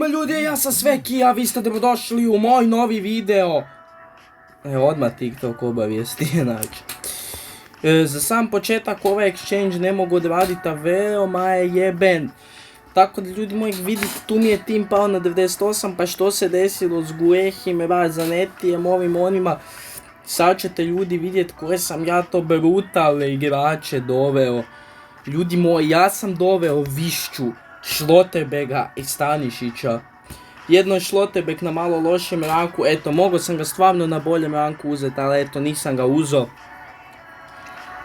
Ma ljudi, ja sam Sveki, a vi ste dobrodošli u moj novi video. Evo, odmah TikTok obavijesti, znači. Za sam početak ovaj exchange ne mogu odraditi, a veoma je jeben. Tako da ljudi moji vidite, tu mi je tim pao na 98, pa što se desilo s Guehim, Razanetijem, ovim onima. Sad ćete ljudi vidjeti koje sam ja to brutalne igrače doveo. Ljudi moji, ja sam doveo Višću, Šlotebega i Stanišića. Jedno je Šlotebeg na malo lošem ranku, eto, mogao sam ga stvarno na boljem ranku uzeti, ali eto, nisam ga uzeo.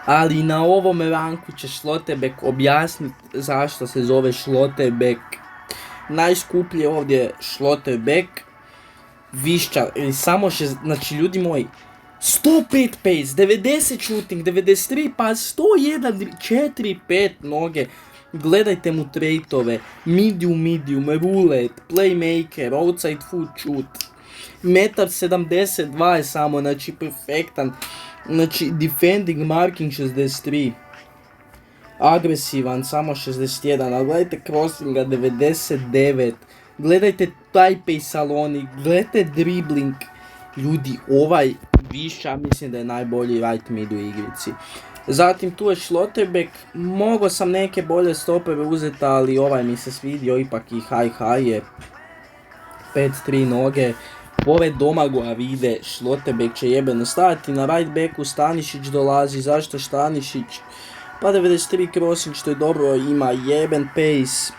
Ali na ovom ranku će Šlotebeg objasniti zašto se zove Šlotebeg. Najskuplji je ovdje Šlotebeg, Višća, ili samo znači ljudi moji, 105 pace, 90 shooting, 93 pas, 101, 4, 5 noge. Gledajte mu traitove, medium, roulette, playmaker, outside foot shoot. Metar 72 je samo, znači perfektan. Znači defending, marking 63. Agresivan, samo 61, ali gledajte crossinga 99. Gledajte taj pace saloni, gledajte dribbling. Ljudi, ovaj Višća mislim da je najbolji right mid u igrici. Zatim tu je Šlotebeg, mogao sam neke bolje stopeve uzeti, ali ovaj mi se svidio, ipak i high je 5-3 noge. Pored Domagoja vide, Šlotebeg će jebeno staviti, na right backu Stanišić dolazi, zašto Stanišić? Pa 93 crossing što je dobro, ima jeben pace.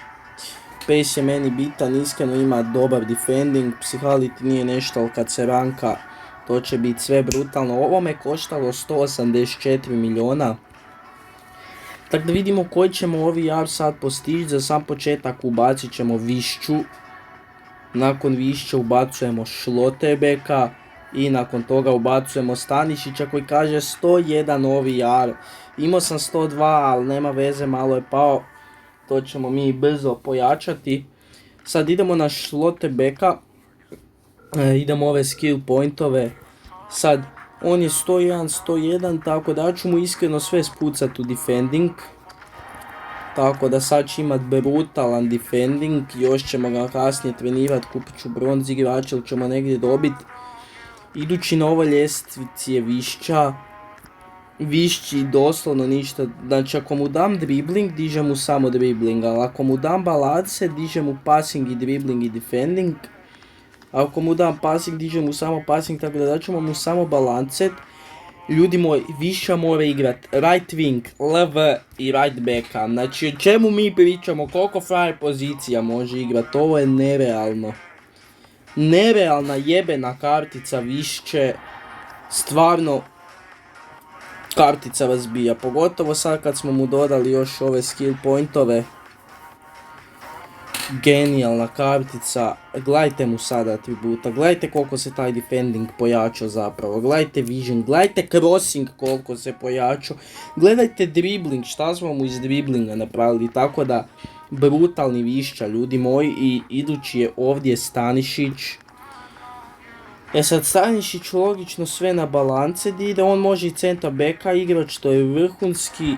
Pace je meni bitan, iskreno ima dobar defending, psihality nije nešto, ali kad se ranka to će biti sve brutalno. Ovo me koštalo 184 miliona. Tako da vidimo koji ćemo ovi jar sad postići. Za sam početak ubacit ćemo Višću. Nakon Višće ubacujemo Šlotebeka. I nakon toga ubacujemo Stanišića koji kaže 101 ovi jar. Imao sam 102, ali nema veze, malo je pao. To ćemo mi brzo pojačati. Sad idemo na Šlotebeka. Idemo ove skill pointove. Sad, on je 101, tako da ću mu iskreno sve spucat u defending. Tako da sad će imat brutalan defending, još ćemo ga kasnije trenirati, kupit ću bronz igrača ili ćemo negdje dobit. Idući na ovoj ljestvici je Višća. Višći doslovno ništa, znači ako mu dam dribbling, dižem mu samo dribbling, ali ako mu dam balance, dižem mu passing i dribbling i defending. Ako mu dam passing, dižem mu samo passing, tako da daćemo mu samo balancet. Ljudi moji, Višća mora igrat right wing, LV i right backa. Znači o čemu mi pričamo, koliko frajer pozicija može igrat, ovo je nerealno. Nerealna jebena kartica Višće, stvarno kartica razbija. Pogotovo sad kad smo mu dodali još ove skill pointove. Genijalna kartica, gledajte mu sada atributa, gledajte koliko se taj defending pojačao zapravo, gledajte vision, gledajte crossing koliko se pojačao, gledajte dribbling, šta smo mu iz dribblinga napravili, tako da brutalni Višća ljudi moji. I idući je ovdje Stanišić. Sad Stanišić logično sve na balance ide, on može i centar backa igrati što je vrhunski.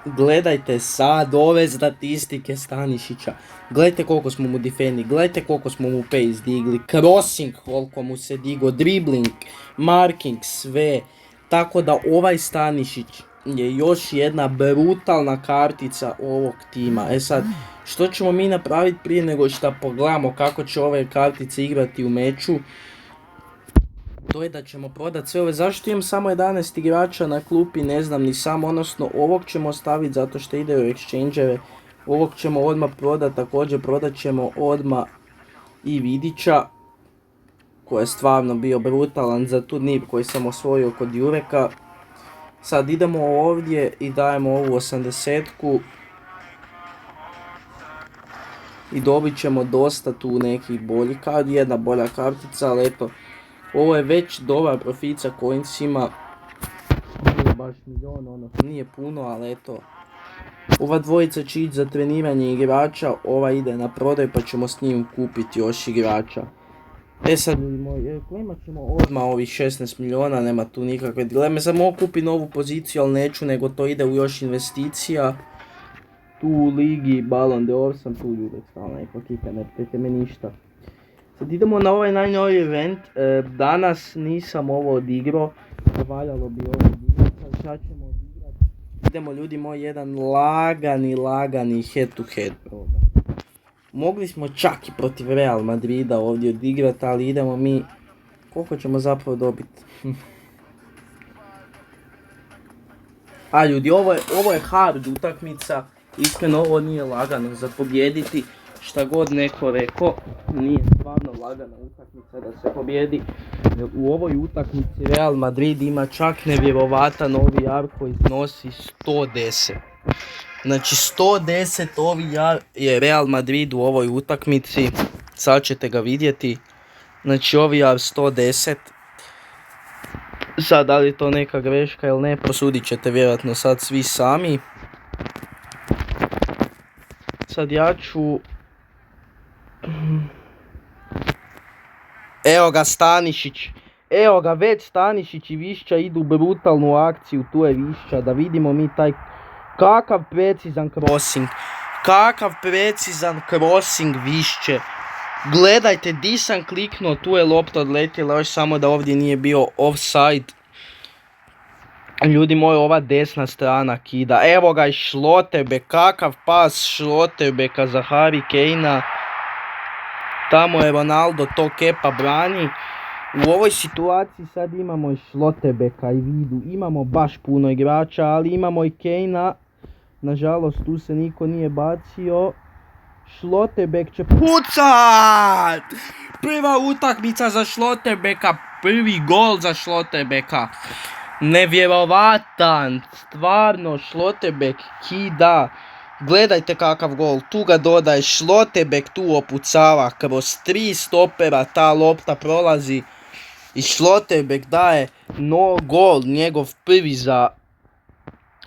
Gledajte sad ove statistike Stanišića, gledajte koliko smo mu defendi, gledajte koliko smo mu pace digli, crossing koliko mu se digo, dribbling, marking, sve. Tako da ovaj Stanišić je još jedna brutalna kartica ovog tima. Sad, što ćemo mi napraviti prije nego što pogledamo kako će ove kartice igrati u meču? To je da ćemo prodati sve ove, zašto imam samo 11 igrača na klupi, ne znam ni sam, odnosno ovog ćemo ostaviti zato što ide u exchange-eve, ovog ćemo odmah prodati, također prodat ćemo odmah i Vidića, koji je stvarno bio brutalan za turnir koji sam osvojio kod Jureka. Sad idemo ovdje i dajemo ovu 80-ku i dobit ćemo dosta tu nekih boljih karti, jedna bolja kartica, ali eto. Ovo je već dobar profit sa coinsima, nije baš milion, odnosno nije puno, ali eto. Ova dvojica će ići za treniranje igrača, ova ide na prodaj pa ćemo s njim kupiti još igrača. Sad klimat ćemo odmah ovih 16 miliona, nema tu nikakve dileme, sad mogu kupiti novu poziciju, ali neću, nego to ide u još investicija. tu u ligi Ballon d'Or sam tu uvijek stalno neko kika, ne pitajte me ništa. Sad idemo na ovaj najnoviji event, danas nisam ovo odigrao, valjalo bi ovo odigrati, sad ćemo odigrati. Idemo ljudi moji jedan lagani head to head program. Mogli smo čak i protiv Real Madrida ovdje odigrati, ali idemo mi, koliko ćemo zapravo dobiti? A ljudi, ovo je hard utakmica, iskreno ovo nije lagano za pobijediti, šta god neko rekao, nije stvarno lagana utakmica da se pobjedi. U ovoj utakmici Real Madrid ima čak nevjerovatan OVR koji iznosi 110. Znači 110 OVR je Real Madrid u ovoj utakmici, sad ćete ga vidjeti, znači OVR 110. Sad, da li je to neka greška ili ne, prosudit ćete vjerojatno sad svi sami. Sad ja ću... Evo ga Stanišić. Evo ga, već Stanišić i Višća idu u brutalnu akciju, tu je Višća, da vidimo mi taj... Kakav precizan crossing. Kakav precizan crossing Višće. Gledajte, di sam kliknuo, tu je lopta odletjela, još samo da ovdje nije bio offside. Ljudi moji, ova desna strana kida. Evo ga i Schlotterbeck, kakav pas Schlotterbecka za Harry Kanea. Tamo je Ronaldo, to Kepa brani. U ovoj situaciji sad imamo i Schlotterbecka i Vidu. Imamo baš puno igrača, ali imamo i Kanea. Nažalost, tu se niko nije bacio. Schlotterbeck će pucat! Prva utakmica za Schlotterbecka, prvi gol za Schlotterbecka. Nevjerovatan, stvarno Schlotterbeck kida. Gledajte kakav gol, tu ga dodaje, Schlotterbeck tu opucava, kroz 3 stopera ta lopta prolazi i Schlotterbeck daje gol, njegov prvi za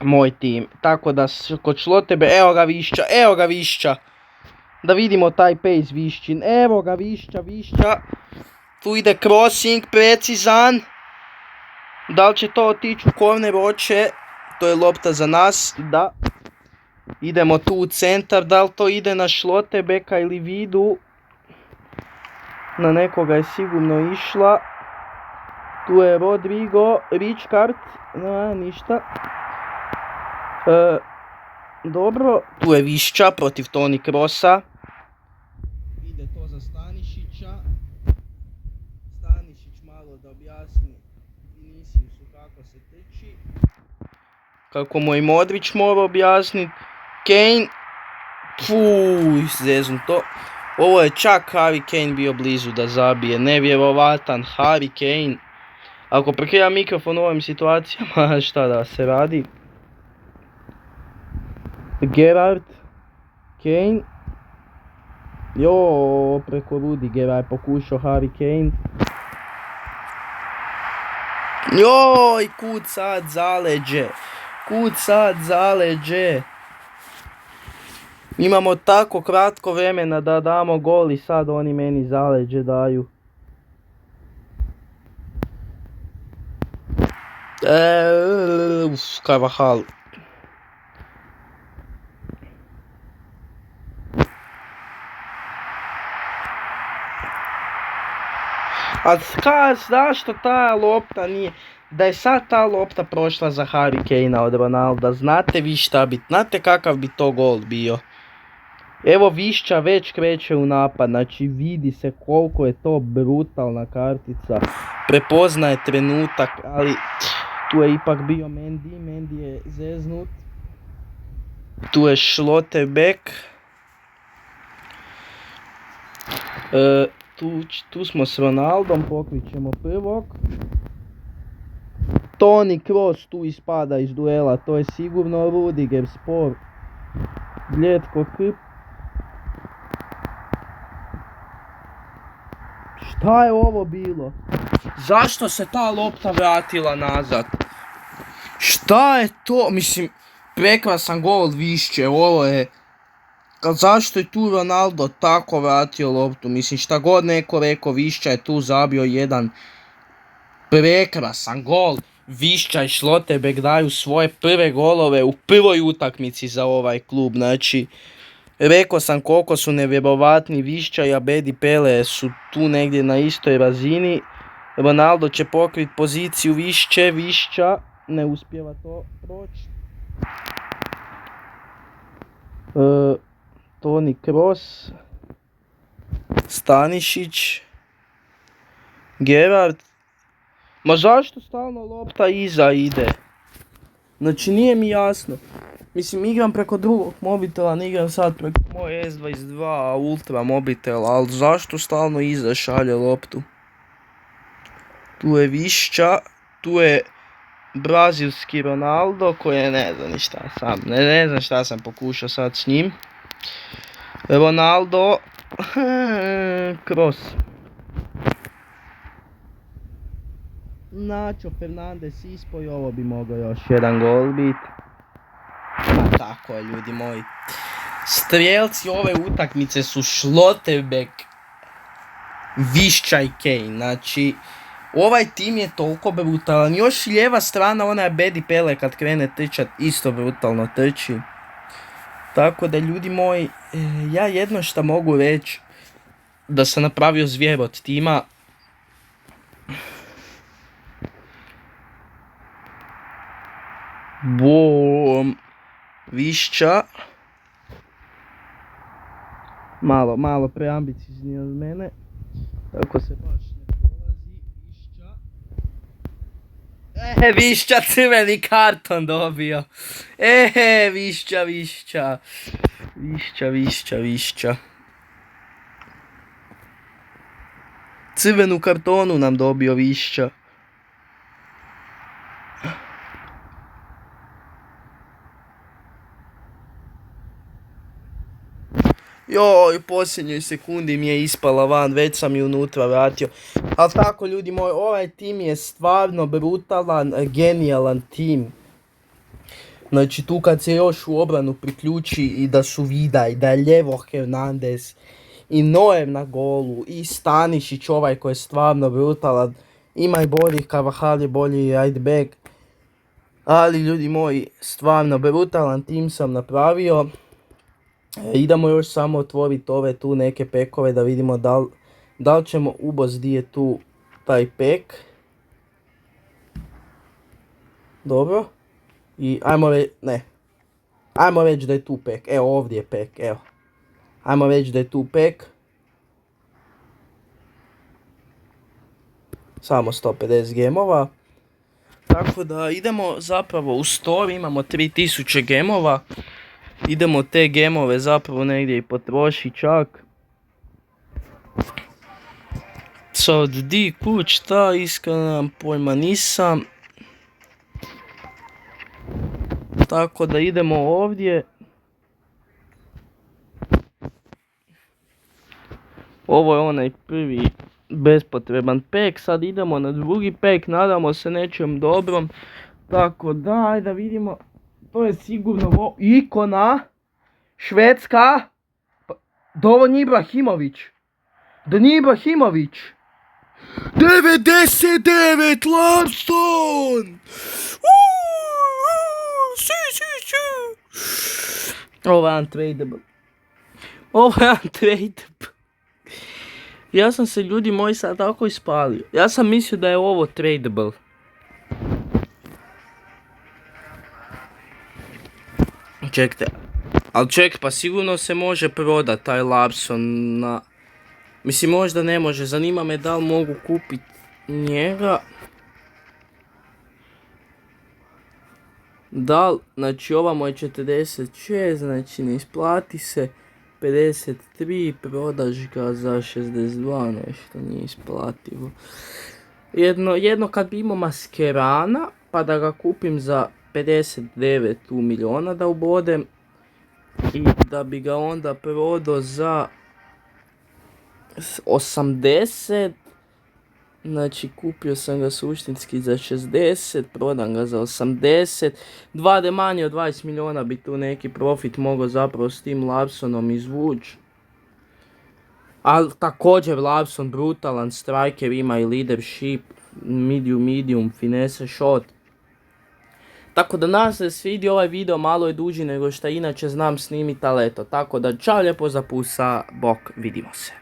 moj tim. Tako da kod Schlotterbeck, evo ga Višća. Da vidimo taj pace Višćin, evo ga Višća. Tu ide crossing, precizan. Da li će to otići u korner, hoće. To je lopta za nas, da. Idemo tu u centar, da li to ide na Schlotterbecka ili Vidu. Na nekoga je sigurno išla. Tu je Rodrigo, Richkart, ništa. Dobro, tu je Višća protiv Toni Kroosa. Ide to za Stanišića. Stanišić malo da objasni Viniciusu kako se teči. Kako mu i Modrić mora objasniti. Kane. Zeznuto. Ovo je čak Harry Kane bio blizu da zabije. Nevjerovatan Harry Kane. Ako prekrijam mikrofon u ovim situacijama, šta da se radi? Gerrard, Kane, preko Rudigera je pokušao Harry Kane. Kud sad zaleđe. Imamo tako kratko vremena da damo gol i sad oni meni zaleđe daju. Carvajal. A zašto ta lopta nije, da je sad ta lopta prošla za Harry Kanea od Ronalda, znate vi šta bi, znate kakav bi to gol bio. Evo Višća već kreće u napad, znači vidi se koliko je to brutalna kartica, prepoznaje trenutak, ali tu je ipak bio Mendy je zeznut. Tu je Schlotterbeck. Tu smo s Ronaldom, pokrit ćemo prvog. Toni Kroos tu ispada iz duela, to je sigurno Rudiger spor. Bljetko Krp. Šta je ovo bilo? Zašto se ta lopta vratila nazad? Šta je to? Mislim, prekrasan gol Višće, ovo je... Zašto je tu Ronaldo tako vratio loptu? Mislim, šta god neko rekao, Višća je tu zabio jedan prekrasan gol. Višća i Schlotterbeck daju svoje prve golove u prvoj utakmici za ovaj klub. Znači, rekao sam koliko su nevjerovatni. Višća i Abedi Pele su tu negdje na istoj razini. Ronaldo će pokriti poziciju Višća ne uspijeva to proći. Toni Kroos, Stanišić, Gerard. Ma zašto stalno lopta iza ide? Znači nije mi jasno. Mislim, igram preko drugog mobitela, ne igram sad preko moje S22 Ultra mobitela, ali zašto stalno iza šalje loptu? Tu je Višća, tu je brazilski Ronaldo koji ne znam ni šta sam, ne znam šta sam pokušao sad s njim. Ronaldo, Kroos. Nacho Fernandez ispoj, ovo bi mogao još jedan gol biti. Ma tako je, ljudi moji. Strijelci ove utakmice su Schlotterbeck, Višća i Kane. Znači, ovaj tim je toliko brutalan. Još lijeva strana, ona je Abedi Pele kad krene trčat, isto brutalno trči. Tako da, ljudi moji, ja jedno što mogu reći, da sam napravio zvijer od tima. Višća. Malo preambicizni od mene. Tako se baš ne polazi. Višća. Višća crveni karton dobio. Višća. Crvenu kartonu nam dobio Višća. Joj, u posljednjoj sekundi mi je ispala van, već sam ju unutra vratio. Ali tako, ljudi moji, ovaj tim je stvarno brutalan, genijalan tim. Znači, tu kad se još u obranu priključi i da su Vida i da je Ljevo Hernandez i Neuer na golu i Stanišić ovaj koji je stvarno brutalan. Ima i boljih, Carvajal je bolji right back. Ali, ljudi moji, stvarno brutalan tim sam napravio. Idemo još samo otvoriti ove tu neke pekove da vidimo da li ćemo uboz di je tu taj pek. Dobro. I ajmo reći da je tu pek. Evo, ovdje je pek, evo. Ajmo reći da je tu pek. Samo 150 gemova. Tako da idemo zapravo u store, imamo 3000 gemova. Idemo te gemove zapravo negdje i potrošiti čak. Sad di kuć ta, iskreno pojma nisam. Tako da idemo ovdje. Ovo je onaj prvi bespotreban pek, sad idemo na drugi pek, nadamo se nečem dobrom. Tako da, ajde da vidimo. To je sigurno ikona, Švedska, da ovo nije Ibrahimović, 99 Larsson, ovo je untradable, ja sam se, ljudi moji, sad tako ispalio, ja sam mislio da je ovo tradable. Čekajte, ali pa sigurno se može prodat taj Larsson na... Mislim, možda ne može, zanima me da li mogu kupiti njega. Da li, znači ovamo je 46, znači ne isplati se. 53, prodaš ga za 62, nešto nije isplativo. Jedno kad bi imao Mascherana, pa da ga kupim za 59 miliona da ubodem i da bi ga onda prodao za 80, znači kupio sam ga suštinski za 60, prodam ga za 80, manje od 20 miliona bi tu neki profit mogao zapravo s tim Larssonom izvući. Ali također Lawson brutalan striker, ima i leadership, medium, finesse shot. Tako da nas se svidi ovaj video, malo je duži nego što inače znam snimiti, ali eto. Tako da čao lijepo za pusa, bok, vidimo se.